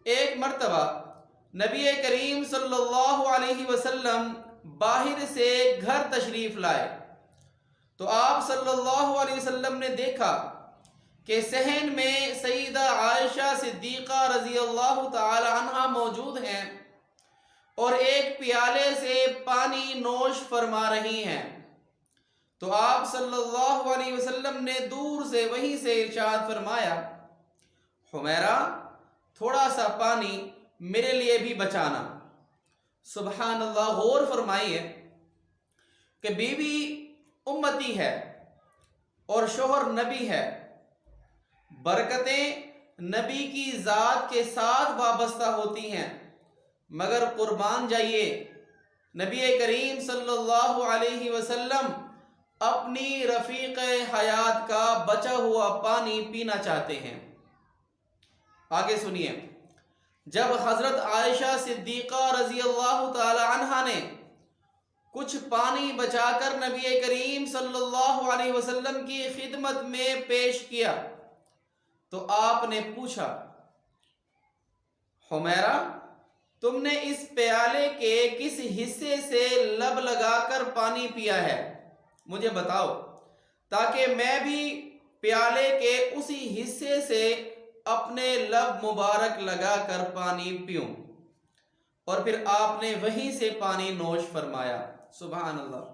ایک مرتبہ نبی کریم صلی اللہ علیہ وسلم باہر سے گھر تشریف لائے تو آپ صلی اللہ علیہ وسلم نے دیکھا کہ صحن میں سیدہ عائشہ صدیقہ رضی اللہ تعالی عنہ موجود ہیں اور ایک پیالے سے پانی نوش فرما رہی ہیں۔ تو آپ صلی اللہ علیہ وسلم نے دور سے وہیں سے ارشاد فرمایا، حمیرہ تھوڑا سا پانی میرے لیے بھی بچانا۔ سبحان اللہ، غور فرمائیے کہ بیوی امتی ہے اور شوہر نبی ہے، برکتیں نبی کی ذات کے ساتھ وابستہ ہوتی ہیں، مگر قربان جائیے نبی کریم صلی اللہ علیہ وسلم اپنی رفیق حیات کا بچا ہوا پانی پینا چاہتے ہیں۔ آگے سنیے، جب حضرت عائشہ صدیقہ رضی اللہ تعالی عنہا نے کچھ پانی بچا کر نبی کریم صلی اللہ علیہ وسلم کی خدمت میں پیش کیا تو آپ نے پوچھا، حمیرہ تم نے اس پیالے کے کس حصے سے لب لگا کر پانی پیا ہے؟ مجھے بتاؤ تاکہ میں بھی پیالے کے اسی حصے سے اپنے لب مبارک لگا کر پانی پیوں۔ اور پھر آپ نے وہیں سے پانی نوش فرمایا۔ سبحان اللہ۔